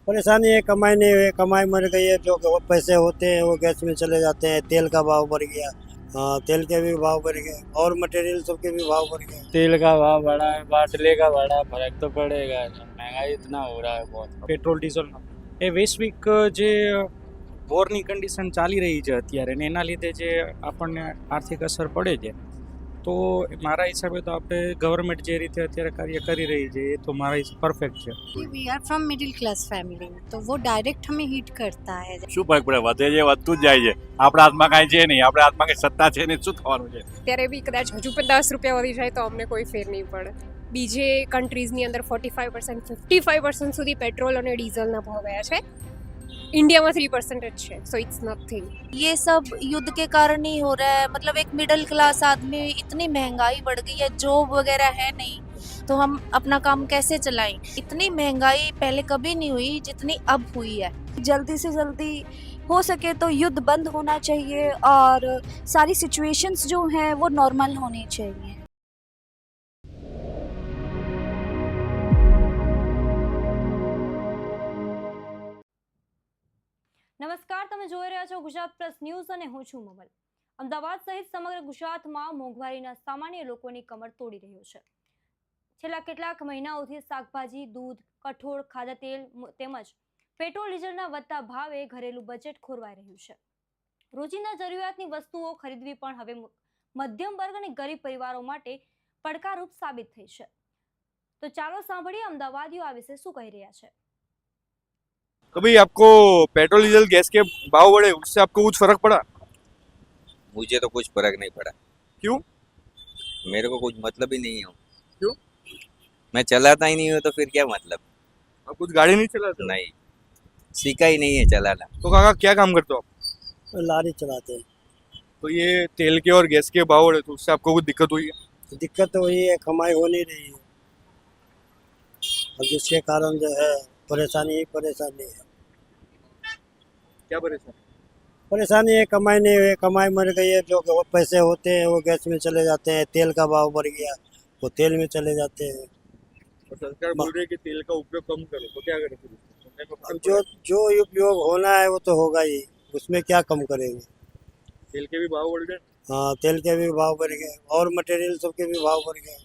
परेशानी है, कमाई नहीं हुई, कमाई मर गई है। जो पैसे होते हैं वो गैस में चले जाते हैं। तेल का भाव बढ़ गया। हाँ, तेल के भी भाव बढ़ गए और मटेरियल सबके भी भाव बढ़ गए। तेल का भाव बढ़ा है, बाटले का बढ़ा, फर्क तो પડેगा જ. મહેંગાઈ इतना हो रहा है बहुत. પેટ્રોલ ડીઝલનો એ વૈશ્વિક જે વોરની કન્ડિશન ચાલી રહી છે અત્યારે ને એના લીધે જે આપણને આર્થિક અસર પડે છે, તો મારા હિસાબે તો આપણે ગવર્મેન્ટ જે રીતે અત્યારે કાર્ય કરી રહી છે એ તો મારા હિસાબ પરફેક્ટ છે. We are from middle class family, तो वो डायरेक्ट हमें हिट करता है. શું ફરક પડે? વધે છે, વધતું જ જાય છે. આપણા હાથમાં કાંઈ છે નહીં, આપણા હાથમાં કંઈ સત્તા છે નહીં, શું થવાનું છે? ત્યારે બી કદાચ હજુ પણ 10 રૂપિયા વધી જાય તો અમને કોઈ ફેર નહીં પડે. બીજે કન્ટ્રીઝની અંદર 45% 55% સુધી પેટ્રોલ અને ડીઝલના ભાવ ગયા છે. इंडिया में 3% છે, સો ઇટ્સ નથિંગ. ये सब युद्ध के कारण ही हो रहा है. मतलब एक मिडिल क्लास आदमी, इतनी महंगाई बढ़ गई है, जॉब वगैरह है नहीं, तो हम अपना काम कैसे चलाएं? इतनी महंगाई पहले कभी नहीं हुई जितनी अब हुई है. जल्दी से जल्दी हो सके तो युद्ध बंद होना चाहिए और सारी सिचुएशंस जो हैं वो नॉर्मल होनी चाहिए. નમસ્કાર, તમે જોઈ રહ્યા છો ગુજરાત પ્લસ ન્યૂઝ અને હું છું મમલ. અમદાવાદ સહિત સમગ્ર ગુજરાતમાં મોંઘવારીના સામાન્ય લોકોની કમર તોડી રહ્યો છે. છેલ્લા કેટલાક મહિનાઓથી શાકભાજી, દૂધ, કઠોળ, ખાદ્ય તેલ તેમજ પેટ્રોલ ડીઝલના વધતા ભાવે ઘરેલું બજેટ ખોરવાઈ રહ્યું છે. રોજિંદા જરૂરિયાતની વસ્તુઓ ખરીદવી પણ હવે મધ્યમ વર્ગ અને ગરીબ પરિવારો માટે પડકારરૂપ સાબિત થઈ છે. તો ચાલો સાંભળીએ અમદાવાદીઓ આ વિશે શું કહી રહ્યા છે. कभी आपको पेट्रोल डीजल गैस के भाव बढ़े, उससे आपको कुछ फर्क पड़ा? मुझे तो कुछ फर्क नहीं पड़ा. क्यों? मेरे को कुछ मतलब ही नहीं है. क्यों? मैं चलाता ही नहीं हूँ तो फिर क्या मतलब. आप कुछ गाड़ी नहीं चलाते? नहीं, सीखा ही नहीं है चलाना. तो काका क्या काम करते हो आप? लारी चलाते हैं। तो ये तेल के और गैस के भाव बढ़े, तो उससे आपको कुछ दिक्कत हुई है? तो दिक्कत तो वही है, कमाई हो नहीं रही है और जिसके कारण जो है परेशानी ही परेशानी है। क्या परेशानी? परेशानी है, कमाई नहीं हुई, कमाई मर गई है। जो पैसे होते हैं वो गैस में चले जाते हैं। तेल का भाव बढ़ गया, वो तेल में चले जाते हैं। और सरकार बोल रही है कि तेल का उपयोग कम करो, तो क्या करें फिर? अब जो उपयोग होना है वो तो होगा ही, उसमें क्या कम करेंगे। तेल के भी भाव बढ़ गए. हाँ, तेल के भी भाव बढ़ गए और मटेरियल सबके भी भाव बढ़ गए।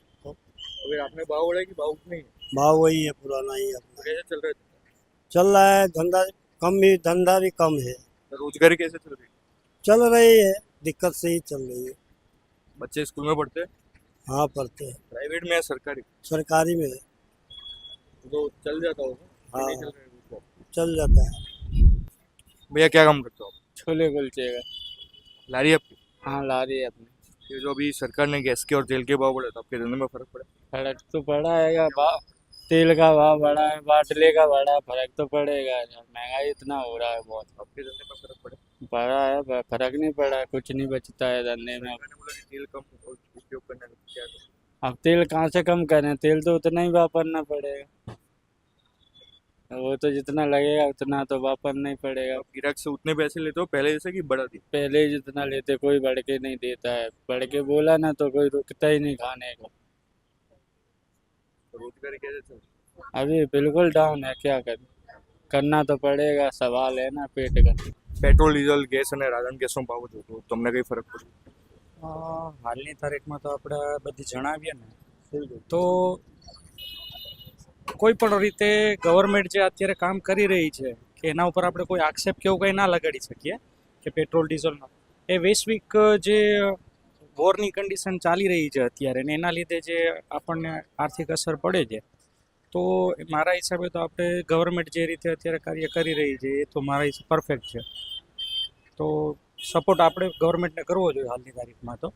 अगर आपने भाव बढ़ा कि भाव नहीं है? भाव वही है, पुराना ही है अपना। कैसे चल रहा है? चल रहा है, धंधा कम भी, धंधा भी कम है। रोजगारी कैसे चल रही है? चल रही है, दिक्कत से ही चल रही है। बच्चे स्कूल में पढ़ते हैं? हाँ, पढ़ते हैं। प्राइवेट में या सरकारी? सरकारी में है। तो चल जाता होगा. हाँ, नहीं चल रहा है तो? चल जाता है। भैया क्या काम करते हो आप? छोले कुलचे का. लारी आपकी? हाँ, लारी है अपनी. ये जो अभी सरकार ने गैस के और तेल के भाव बढ़े, तो आपके धंधे में फर्क पड़ा? फर्क तो पड़ा है. भाव, तेल का भाव बढ़ा है, बाटले का बढ़ा, फर्क तो पड़ेगा જ. महंगाई इतना हो रहा है बहुत. आपके धंधे में फर्क पड़ा? पड़ा है, फर्क नहीं पड़ा, कुछ नहीं बचता है धंधे में. मैंने बोला कि तेल कम उपयोग करने का क्या करें? अब तेल कहाँ से कम करें? तेल तो उतना ही वापरना पड़ेगा. वो तो जितना लगेगा उतना तो वापरना ही पड़ेगा. आप ग्राहक से उतने पैसे लेते हो पहले जैसे कि बढ़ा दिए? पहले ही जितना लेते, कोई बढ़ के नहीं देता है. बढ़ के बोला ना तो कोई रुकता ही नहीं खाने को. रोजगारी कैसे चल रही है? अभी बिल्कुल डाउन है, क्या करें, करना तो पड़ेगा, सवाल है ना पेट का. પેટ્રોલ ડીઝલ ગેસ અને રાંધણ ગેસનો ભાવ હતો, તો તમને કઈ ફરક પડ્યો? હાલની તારીખમાં તો આપણે બધી જણાવીએ ને તો કોઈ પણ રીતે ગવર્મેન્ટ જે અત્યારે કામ કરી રહી છે કે એના ઉપર આપણે કોઈ આક્ષેપ કે એવું કંઈ ના લગાડી શકીએ કે પેટ્રોલ ડીઝલનો એ વૈશ્વિક જે વોરની કન્ડિશન ચાલી રહી છે અત્યારે ને એના લીધે જે આપણને આર્થિક અસર પડે છે, તો મારા હિસાબે તો આપણે ગવર્મેન્ટ જે રીતે અત્યારે કાર્ય કરી રહી છે એ તો મારા હિસાબે પરફેક્ટ છે. તો સપોર્ટ આપણે ગવર્મેન્ટને કરવો જોઈએ હાલની તારીખમાં તો.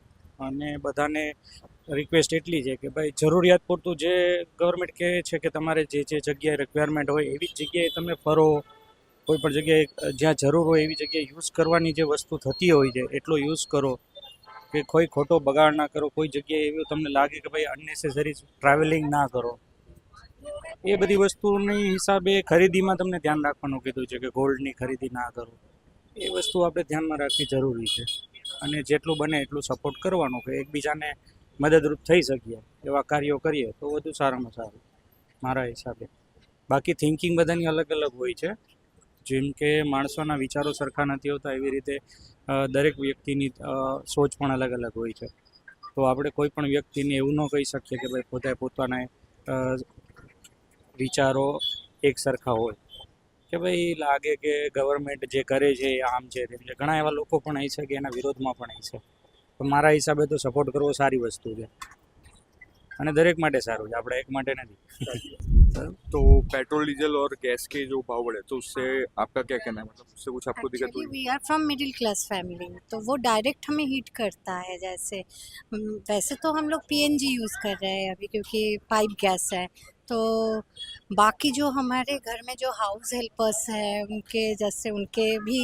અને બધાને રિક્વેસ્ટ એટલી છે કે ભાઈ જરૂરિયાત પૂરતું જે ગવર્મેન્ટ કહે છે કે તમારે જે જે જગ્યાએ રિક્વાયરમેન્ટ હોય એવી જ જગ્યાએ તમે ફરો. કોઈ પણ જગ્યાએ જ્યાં જરૂર હોય એવી જગ્યાએ યુઝ કરવાની જે વસ્તુ થતી હોય છે એટલો યુઝ કરો, કે કોઈ ખોટો બગાડ ના કરો. કોઈ જગ્યાએ એવું તમને લાગે કે ભાઈ અનનેસેસરી ટ્રાવેલિંગ ના કરો. એ બધી વસ્તુની હિસાબે ખરીદીમાં તમને ધ્યાન રાખવાનું કીધું છે કે ગોલ્ડની ખરીદી ના કરો. એ વસ્તુ આપણે ધ્યાનમાં રાખવી જરૂરી છે અને જેટલું બને એટલું સપોર્ટ કરવાનું કે એકબીજાને મદદરૂપ થઈ શકીએ એવા કાર્યો કરીએ તો વધુ સારામાં સારું મારા હિસાબે. બાકી થિંકિંગ બધાની અલગ અલગ હોય છે. જેમ કે માણસોના વિચારો સરખા નથી હોતા એવી રીતે દરેક વ્યક્તિની સોચ પણ અલગ અલગ હોય છે. તો આપણે કોઈ પણ વ્યક્તિને એવું ન કહી શકીએ કે ભાઈ પોતાના વિચારો એક સરખા હોય, કે ભાઈ લાગે કે ગવર્મેન્ટ જે કરે છે એ આમ છે તેમ છે. ઘણા એવા લોકો પણ અહીં છે કે એના વિરોધમાં પણ અહીં છે. તો મારા હિસાબે તો સપોર્ટ કરવો સારી વસ્તુ છે અને દરેક માટે સારું છે, આપણે એક માટે નથી. तो पेट्रोल डीजल और गैस के जो भाव बढ़े तो उससे आपका क्या कहना है, मतलब उससे कुछ आपको दिक्कत एक्चुअली हुई? We are from middle class family, तो वो डायरेक्ट हमें हिट करता है. जैसे वैसे तो हम लोग पीएनजी यूज़ कर रहे हैं अभी क्योंकि पाइप गैस है. तो बाकी जो हमारे घर में जो हाउस हेल्पर्स हैं उनके जैसे उनके भी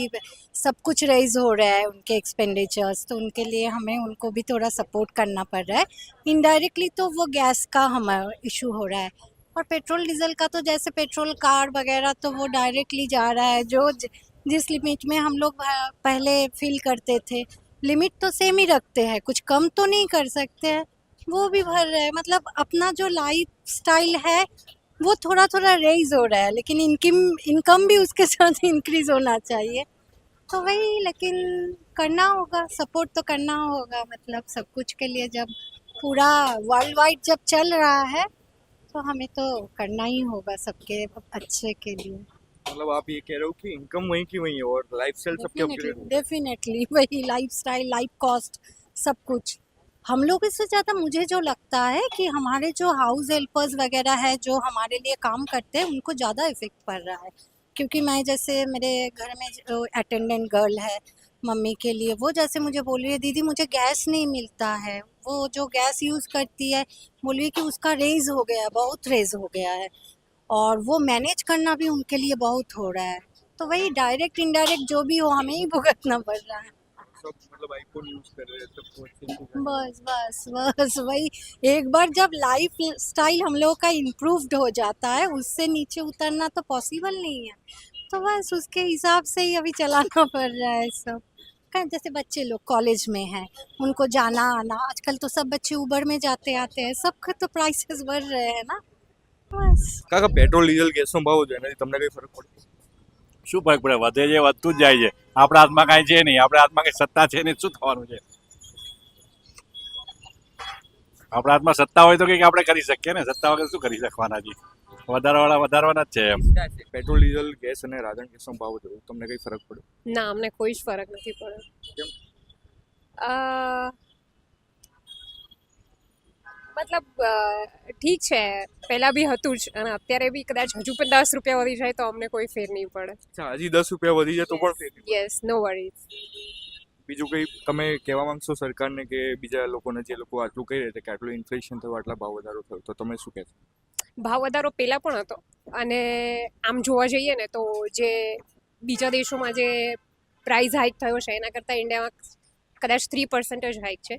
सब कुछ रेज हो रहा है, उनके एक्सपेंडिचर्स, तो उनके लिए हमें उनको भी थोड़ा सपोर्ट करना पड़ रहा है. इनडायरेक्टली तो वो गैस का हमारा इशू हो रहा है. और पेट्रोल डीजल का तो जैसे पेट्रोल कार वगैरह तो वो डायरेक्टली जा रहा है. जिस लिमिट में हम लोग पहले फिल करते थे, लिमिट तो सेम ही रखते हैं, कुछ कम तो नहीं कर सकते हैं, वो भी भर रहे हैं. मतलब अपना जो लाइफ स्टाइल है वो थोड़ा थोड़ा रेज हो रहा है, लेकिन इनकम भी उसके साथ इंक्रीज होना चाहिए. तो वही, लेकिन करना होगा, सपोर्ट तो करना होगा. मतलब सब कुछ के लिए जब पूरा वर्ल्ड वाइड जब चल रहा है तो हमें तो करना ही होगा सबके अच्छे के लिए. मतलब आप ये कह रहे हो कि इनकम वहीं की वहीं है और लाइफस्टाइल सबके अपग्रेड हो. डेफिनेटली वही लाइफ स्टाइल, लाइफ कॉस्ट, सब कुछ. हम लोग इससे ज़्यादा मुझे जो लगता है कि हमारे जो हाउस हेल्पर्स वगैरह है जो हमारे लिए काम करते हैं उनको ज़्यादा इफेक्ट पड़ रहा है. क्योंकि मैं जैसे मेरे घर में जो अटेंडेंट गर्ल है मम्मी के लिए, वो जैसे मुझे बोल रही है दीदी मुझे गैस नहीं मिलता है. वो जो गैस यूज़ करती है बोल रही है कि उसका रेज हो गया, बहुत रेज हो गया है, और वो मैनेज करना भी उनके लिए बहुत हो रहा है. तो वही डायरेक्ट इनडायरेक्ट जो भी हो हमें ही भुगतना पड़ रहा है. सब मतलब आईफोन यूज कर रहे हैं, सब कुछ. बस बस बस वही, एक बार जब लाइफ स्टाइल हम लोगों का इम्प्रूव्ड हो जाता है उससे नीचे उतरना तो पॉसिबल नहीं है. तो बस उसके हिसाब से ही अभी चलाना पड़ रहा है सब. जैसे बच्चे लोग कॉलेज में हैं, उनको जाना आना, आजकल तो सब बच्चे उबर में जाते आते हैं, सबके तो प्राइसेस बढ़ रहे हैं ना. बस કાકા પેટ્રોલ ડીઝલ ગેસનો ભાવ છે એનાથી તમને કઈ ફરક પડે? શું ફરક પડે? વધે છે, વધતું જ જાય છે. આપણા હાથમાં કાંઈ છે નહીં, આપણા હાથમાં કંઈ સત્તા છે નહીં, શું થવાનું છે? આપણા હાથમાં સત્તા હોય તો કંઈક આપણે કરી શકીએ ને, સત્તા વગર શું કરી શકવાના છીએ? વધારવાના જ છે એમ. પેટ્રોલ ડીઝલ ગેસ અને રાંધણ ગેસનો ભાવ વધ્યો, તમને કઈ ફરક પડ્યો? ના, અમને કોઈ જ ફરક નથી પડ્યો. કેમ? મતલબ ઠીક છે, પહેલાં બી હતું જ અને અત્યારે બી કદાચ હજુ પણ 10 રૂપિયા વધી જાય તો અમને કોઈ ફેર નહીં પડે. અચ્છા, હજી 10 રૂપિયા વધી જાય તો પણ ફેર નહીં પડે? યસ, નો વરીઝ. બીજું કંઈ તમે કહેવા માંગશો સરકારને કે બીજા લોકોને, જે લોકો આટલું કહી રહ્યા છે કે આટલું ઇન્ફ્લેશન થયું, આટલા ભાવ વધારો થયો, તો તમે શું કહેશો? ભાવ વધારો પહેલાં પણ હતો અને આમ જોવા જઈએ ને તો જે બીજા દેશોમાં જે પ્રાઇસ હાઇક થયો છે એના કરતાં ઇન્ડિયામાં કદાચ 3% જ હાઇક છે.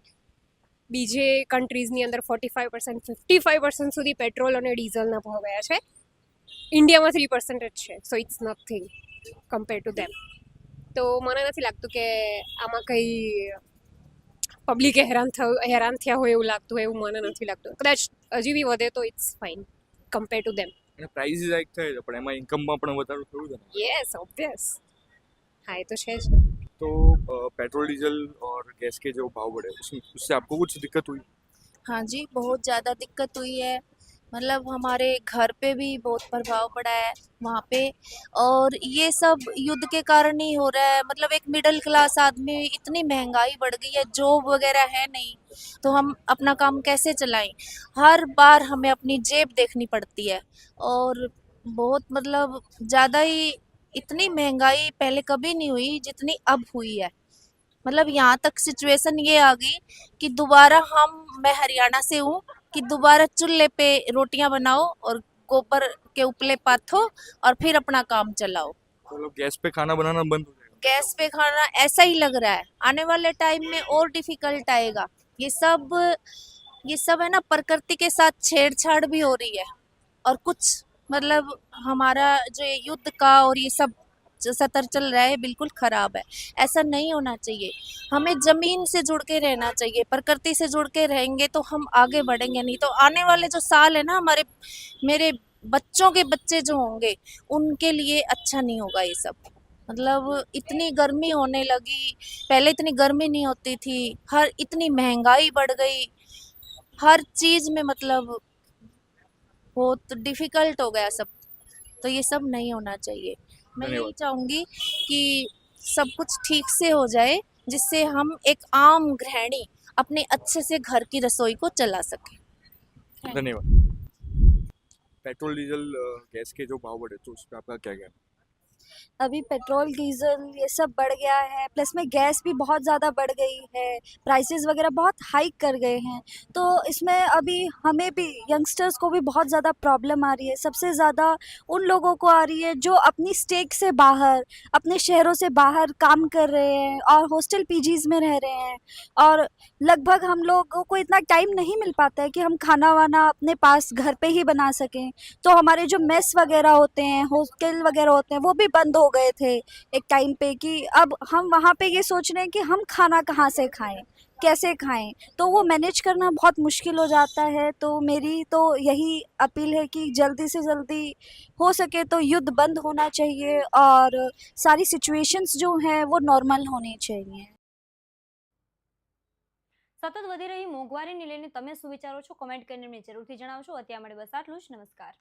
બીજે કન્ટ્રીઝની અંદર 45%, 55% સુધી પેટ્રોલ અને ડીઝલના ભાવ ગયા છે. ઇન્ડિયામાં 3% જ છે. So it's nothing compare to them. તો મને નથી લાગતું કે આમાં કંઈ પબ્લિકે હેરાન થયા હોય એવું લાગતું હોય, એવું મને નથી લાગતું. કદાચ હજી બી વધે તો it's fine compare to them. અને પ્રાઇઝ હાઇક થાય છે પણ એમાં ઇન્કમમાં પણ વધારો થયો છે ને? Yes, obvious. हाँ, ये तो है. तो पेट्रोल डीजल और गैस के जो भाव बढ़े उससे आपको कुछ दिक्कत हुई? हाँ जी, बहुत ज़्यादा दिक्कत हुई है. मतलब हमारे घर पे भी बहुत प्रभाव पड़ा है वहाँ पे, और ये सब युद्ध के कारण ही हो रहा है. मतलब एक मिडिल क्लास आदमी, इतनी महंगाई बढ़ गई है, जॉब वगैरह है नहीं, तो हम अपना काम कैसे चलाएं? हर बार हमें अपनी जेब देखनी पड़ती है, और बहुत मतलब ज़्यादा ही, इतनी महंगाई पहले कभी नहीं हुई जितनी अब हुई है. मतलब यहाँ तक सिचुएशन ये आ गई कि दोबारा मैं हरियाणा से हूँ, कि दोबारा चूल्हे पे रोटियां बनाओ और गोबर के उपले पाथो और फिर अपना काम चलाओ. तो गैस पे खाना बनाना बंद हो जाएगा? गैस पे खाना ऐसा ही लग रहा है. आने वाले टाइम में और डिफिकल्ट आएगा. ये सब है ना, प्रकृति के साथ छेड़छाड़ भी हो रही है. और कुछ मतलब हमारा जो ये युद्ध का और ये सब जो सतर चल रहा है बिल्कुल ख़राब है. ऐसा नहीं होना चाहिए. हमें ज़मीन से जुड़ के रहना चाहिए, प्रकृति से जुड़ के रहेंगे तो हम आगे बढ़ेंगे. नहीं तो आने वाले जो साल है ना, मेरे बच्चों के बच्चे जो होंगे उनके लिए अच्छा नहीं होगा ये सब। मतलब इतनी गर्मी होने लगी, पहले इतनी गर्मी नहीं होती थी, हर इतनी महंगाई बढ़ गई, हर चीज़ में मतलब बहुत डिफिकल्ट हो गया सब। तो ये सब नहीं होना चाहिए। मैं यही धन्यवाद। चाहूँगी कि सब कुछ ठीक से हो जाए, जिससे हम एक आम गृहिणी अपने अच्छे से घर की रसोई को चला सके। धन्यवाद। पेट्रोल डीजल गैस के जो भाव बढ़े तो उस पर आपका क्या कहना है? अभी पेट्रोल डीजल ये सब बढ़ गया है, प्लस में गैस भी बहुत ज़्यादा बढ़ गई है, प्राइसेस वगैरह बहुत हाइक कर गए हैं। तो इसमें अभी हमें भी यंगस्टर्स को भी बहुत ज़्यादा प्रॉब्लम आ रही है। सबसे ज़्यादा उन लोगों को आ रही है जो अपनी स्टेट से बाहर, अपने शहरों से बाहर काम कर रहे हैं और हॉस्टल पीजीज़ में रह रहे हैं। और लगभग हम लोगों को इतना टाइम नहीं मिल पाता है कि हम खाना वाना अपने पास घर पे ही बना सकें। तो हमारे जो मेस वगैरह होते हैं, हॉस्टल वगैरह होते हैं, वो भी बंद हो गए थे एक टाइम पे कि अब हम वहाँ पे ये सोच रहे हैं कि हम खाना कहाँ से खाएं, कैसे खाएं। तो वो मैनेज करना बहुत मुश्किल हो जाता है। तो मेरी तो यही अपील है कि जल्दी से जल्दी हो सके तो युद्ध बंद होना चाहिए और सारी सिचुएशंस जो हैं वो नॉर्मल होनी चाहिए। સતત વધી રહી મોંઘવારીને લઈને તમે શું વિચારો છો કમેન્ટ કરીને અમને જરૂરથી જણાવશો. અત્યારે માટે બસ આટલું જ. નમસ્કાર.